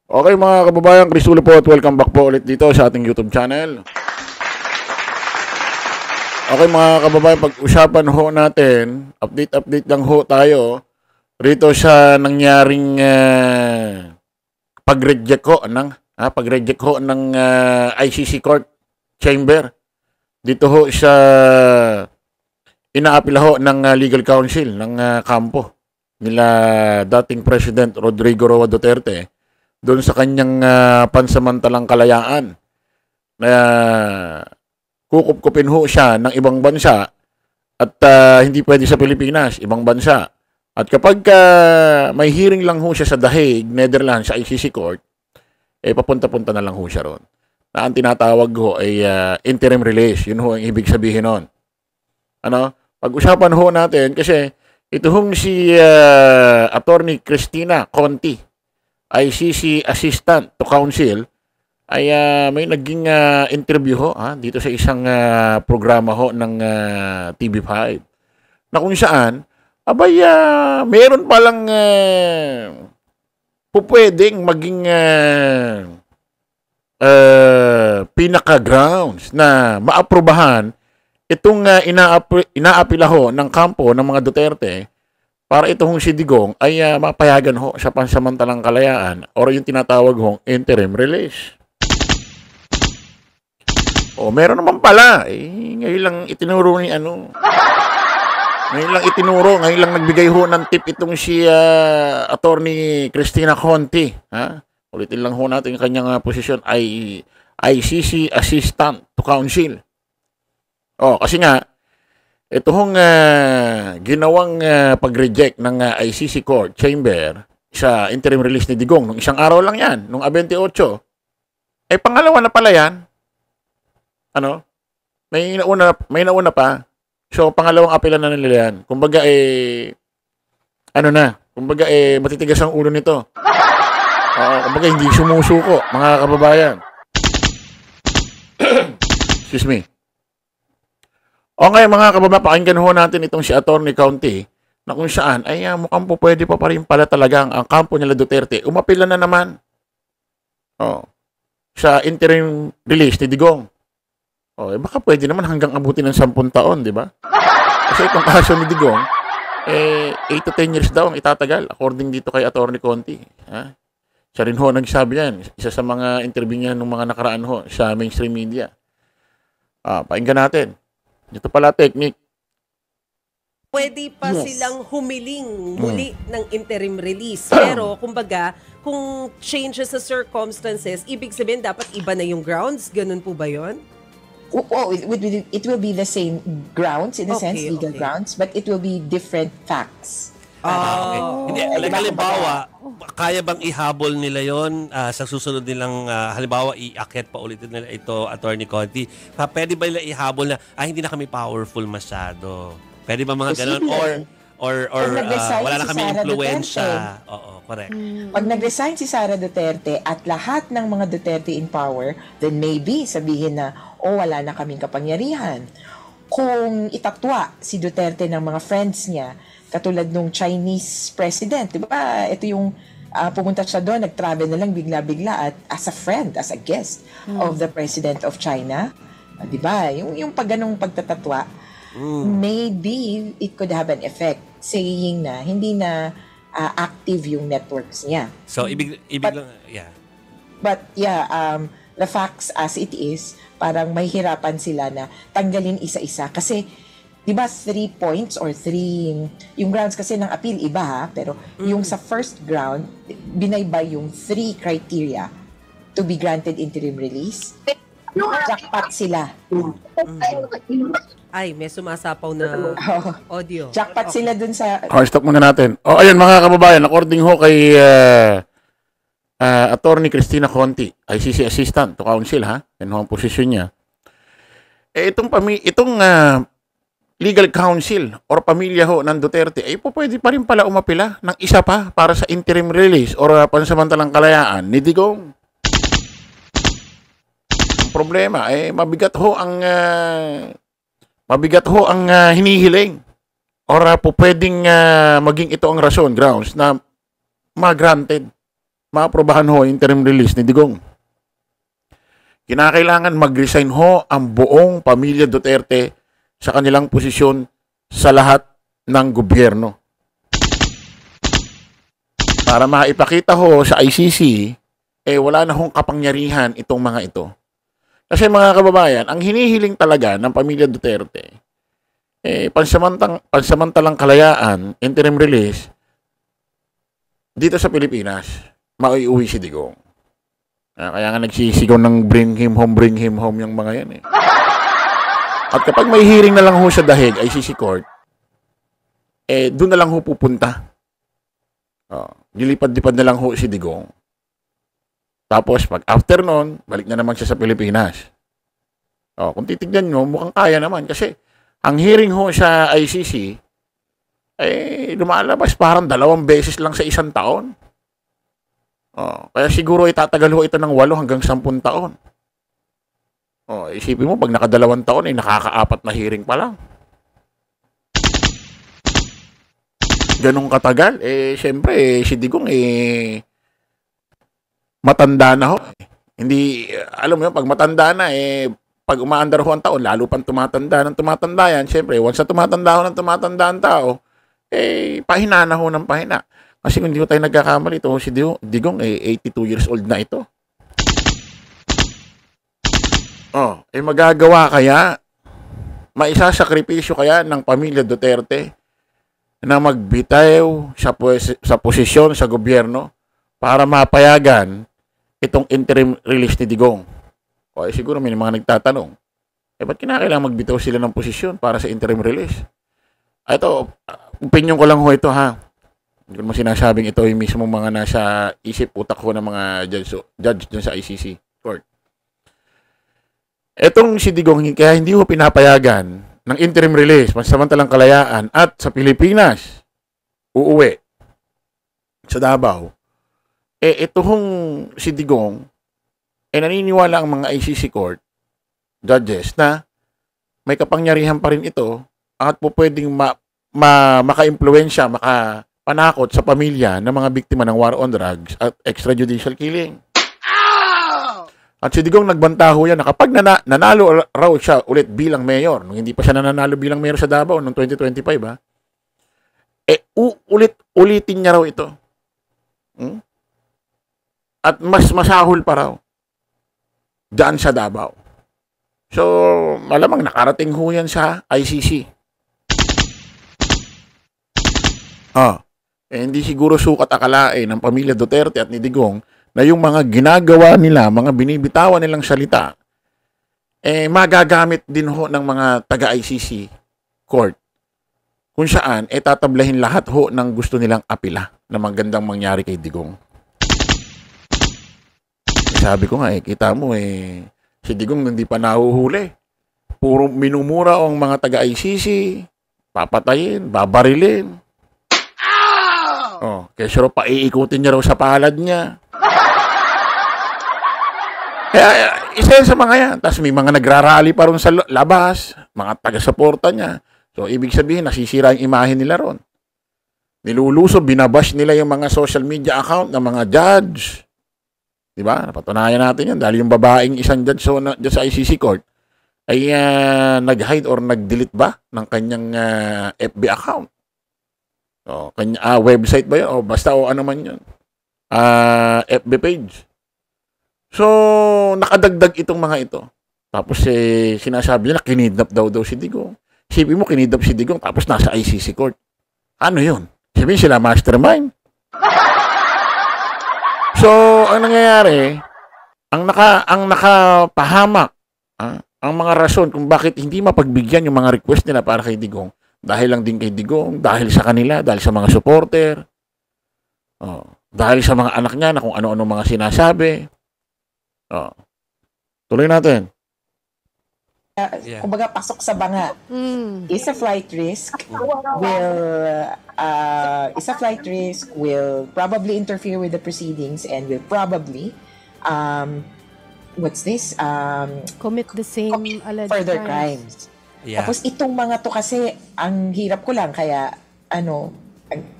Okay mga kababayan, Chris Ulo po at welcome back po ulit dito sa ating YouTube channel. Okay mga kababayan, pag-usapan ho natin, update lang ho tayo rito sa nangyaring pag-reject ho ng ICC Court Chamber. Dito ho sa inaapila ho ng Legal Council ng kampo nila dating President Rodrigo Roa Duterte doon sa kanyang pansamantalang kalayaan na kukupkupin ho siya ng ibang bansa at hindi pwede sa Pilipinas, ibang bansa. At kapag may hearing lang ho siya sa The Hague, Netherlands, sa ICC Court, papunta-punta na lang ho siya ron. Na ang tinatawag ho ay interim release. Yun ho ang ibig sabihin nun. Pag-usapan ho natin kasi ito hong si Attorney Cristina Conti, ICC Assistant to Counsel, ay may naging interview ho dito sa isang programa ho ng TV5 na kung saan meron palang pupwedeng maging pinaka-grounds na maaprubahan itong inaapila ho ng kampo ng mga Duterte para itong si Digong ay mapayagan ho sa pansamantalang kalayaan o yung tinatawag hong interim release. Meron naman pala. Ngayon lang itinuro ni ngayon lang nagbigay ho ng tip itong si Attorney Cristina Conti. Ulitin lang ho natin yung kanyang posisyon ay ICC Assistant to Counsel. Kasi nga, ito hong ginawang pag-reject ng ICC Court Chamber sa interim release ni Digong nung isang araw lang yan, nung 28. Pangalawa na pala yan. May nauna pa. So, pangalawang apela na nila yan. Kumbaga, matitigas ang ulo nito. Kumbaga, hindi sumusuko, mga kababayan. Excuse me. Okay, mga kababayan, pakinggan ho natin itong si Attorney Conti na kung saan, mukhang po pwede pa rin pala talagang ang kampo nila Duterte. Umapila na naman sa interim release ni Digong. Baka pwede naman hanggang abutin ng 10 taon, di ba? Kasi itong kaso ni Digong, 8 to 10 years daw ang itatagal, according dito kay Attorney Conti. Siya rin ho nagsabi yan, isa sa mga interview niya ng mga nakaraan ho sa mainstream media. Pakinggan natin. Ito pala technique. Pwede pa silang humiling muli ng interim release. Pero, kumbaga, kung changes sa circumstances, ibig sabihin dapat iba na yung grounds? Ganun po ba yun? It will be the same grounds in a sense, legal grounds, but it will be different facts. Okay. Hindi, halimbawa, kaya bang ihabol nila yon sa susunod nilang, halimbawa, iakyat pa ulit nila ito, Attorney Conti? Pwede ba nila ihabol na, hindi na kami powerful masyado? Pwede ba mga ganun? Or wala na kami influensya? Oo, correct. Pag nag-resign si Sara Duterte at lahat ng mga Duterte in power, then maybe sabihin na, wala na kaming kapangyarihan. Kung itatwa si Duterte ng mga friends niya, katulad nung Chinese president, di ba? Ito yung pumunta siya doon, nag-travel na lang bigla-bigla at as a friend, as a guest of the president of China. Di ba? Yung ganong pagtatatwa, maybe it could have an effect saying na hindi na active yung networks niya. So, ibig lang, yeah. But the facts as it is, parang may hirapan sila na tanggalin isa-isa. Kasi, di ba 3 points or 3, yung grounds kasi ng appeal iba pero yung sa first ground, binaybay yung 3 criteria to be granted interim release. Jackpot sila. Ay, may sumasapaw na audio. Jackpot sila dun sa... Stop muna natin. Ayun mga kababayan, according ho kay Attorney Cristina Conti, ICC Assistant to Counsel, yan ho ang posisyon niya. Itong legal counsel or pamilya ho ng Duterte, pwede pa rin pala umapila ng isa pa para sa interim release or pansamantalang kalayaan ni Digong. Ang problema, mabigat ho ang hinihiling or pwedeng maging ito ang rason, grounds na ma-granted maaprobahan ho interim release ni Digong. Kinakailangan mag-resign ho ang buong pamilya Duterte sa kanilang posisyon sa lahat ng gobyerno. Para maipakita ho sa ICC, wala na hong kapangyarihan itong mga ito. Kasi mga kababayan, ang hinihiling talaga ng pamilya Duterte, pansamantalang kalayaan, interim release, dito sa Pilipinas, mauuwi si Digong. Kaya nga nagsisigaw ng bring him home yung mga yan. At kapag may hearing na lang ho sa dahig, ICC Court, doon na lang ho pupunta. Dilipad-lipad na lang ho si Digong. Tapos, pag after nun, balik na naman siya sa Pilipinas. Kung titignan nyo, mukhang kaya naman. Kasi, ang hearing ho sa ICC, lumalabas parang 2 beses lang sa 1 taon. Kaya siguro itatagal ho ito ng 8 hanggang 10 taon. Isipin mo, pag naka2 taon, nakaka-4 na hearing pa lang. Ganong katagal. Siyempre, si Digong, matanda na ho. Hindi, alam mo yun, pag matanda na, pag umaandar ho ang taon, lalo pang tumatanda yan. Siyempre, once na tumatanda ho ng tumatanda ang tao, pahina na ho ng pahina. Kasi kung hindi ko tayo nagkakamali, ito si Digong, 82 years old na ito. Magagawa kaya, maisasakripisyo kaya ng pamilya Duterte na magbitaw sa posisyon sa gobyerno para mapayagan itong interim release ni Digong. Siguro may mga nagtatanong, ba't kinakailangan magbitaw sila ng posisyon para sa interim release? Ito, opinion ko lang ho ito ha. Hindi ko naman sinasabing ito yung mismo mga nasa isip utak ko ng mga judge dun sa ICC court. Etong si Digong, kaya hindi ho pinapayagan ng interim release, pansamantalang kalayaan at sa Pilipinas, uuwi sa Davao. Ito hong si Digong, naniniwala ang mga ICC court judges na may kapangyarihan pa rin ito at po pwedeng maka-impluwensya, makapanakot sa pamilya ng mga biktima ng war on drugs at extrajudicial killing. At si Digong nagbanta ho yan na kapag nanalo raw siya ulit bilang mayor, nung hindi pa siya nanalo bilang mayor sa Davao noong 2025, ulitin niya raw ito. At mas masahol pa raw dyan sa Davao. So, malamang nakarating ho yan sa ICC. Hindi siguro sukat akalain ng pamilya Duterte at ni Digong na yung mga ginagawa nila, mga binibitawan nilang salita, magagamit din ho ng mga taga-ICC court. Kung saan, tatablahin lahat ho ng gusto nilang apila na magandang mangyari kay Digong. Sabi ko nga, kita mo, si Digong hindi pa nahuhuli. Puro minumura ang mga taga-ICC, papatayin, babarilin. Kaya raw paiikutin niya raw sa palad niya. Kaya isa sa mga yan. Tapos may mga nagrarally pa ron sa labas, mga taga-suporta niya. So, ibig sabihin, nasisira yung imahe nila ron. Niluluso, binabash nila yung mga social media account ng mga judge. Diba? Napatunayan natin yan. Dahil yung babaeng isang judge dyan sa ICC court ay nag-hide or nag-delete ba ng kanyang FB account. Website ba yun? Basta ano man yun. FB page. So, nakadagdag itong mga ito. Tapos sinasabi nila, kinidnap daw si Digong. Sipin mo, kinidnap si Digong, tapos nasa ICC court. Ano yun? Sipin sila mastermind. So, ang nangyayari, ang nakapahamak, ang mga rason kung bakit hindi mapagbigyan yung mga request nila para kay Digong, dahil lang din kay Digong, dahil sa kanila, dahil sa mga supporter, dahil sa mga anak niya na kung ano-ano mga sinasabi. Tuloy natin. Kumbaga, pasok sa banga. Is a flight risk will probably interfere with the proceedings and will probably commit the same alleged further crimes. Yeah. Tapos itong mga to kasi ang hirap ko lang kaya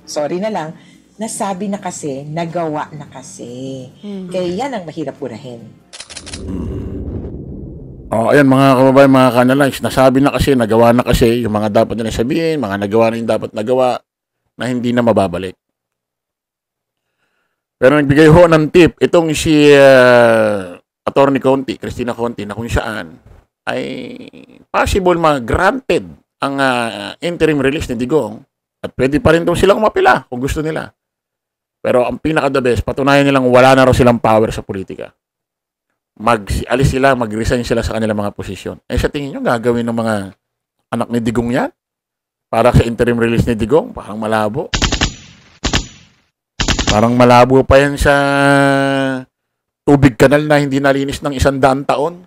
sorry na lang nasabi na kasi, nagawa na kasi. Kaya yan ang mahirap burahin. Oh, ayan mga kababayan, mga kanalines, nasabi na kasi, nagawa na kasi yung mga dapat nila sabihin, mga nagawa na yung dapat nagawa na hindi na mababalik. Pero nagbigay ho ng tip, itong si Attorney Conti, Cristina Conti, na kung saan ay possible granted ang interim release ni Digong at pwede pa rin daw silang umapila kung gusto nila. Pero ang pinaka-the best, patunayan nilang wala na raw silang power sa politika. Alis sila, mag-resign sila sa kanilang mga posisyon. Eh sa tingin nyo, gagawin ng mga anak ni Digong yan? Para sa interim release ni Digong? Parang malabo. Parang malabo pa yan sa tubig kanal na hindi nalinis ng 100 taon.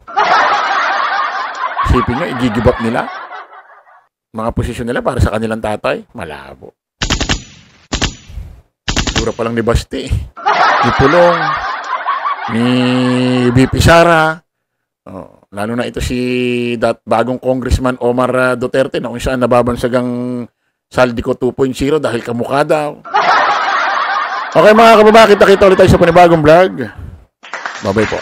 Isipin nyo, i-give up nila. Mga posisyon nila para sa kanilang tatay, malabo. Sura pa lang ni Basti. Ni Pulong. Ni BP Sara. Oh, lalo na ito si bagong Congressman Omar Duterte na kung saan nababansagang Saldico 2.0 dahil kamukha daw. Okay mga kababa, kita ulit tayo sa panibagong vlog. Bye-bye po.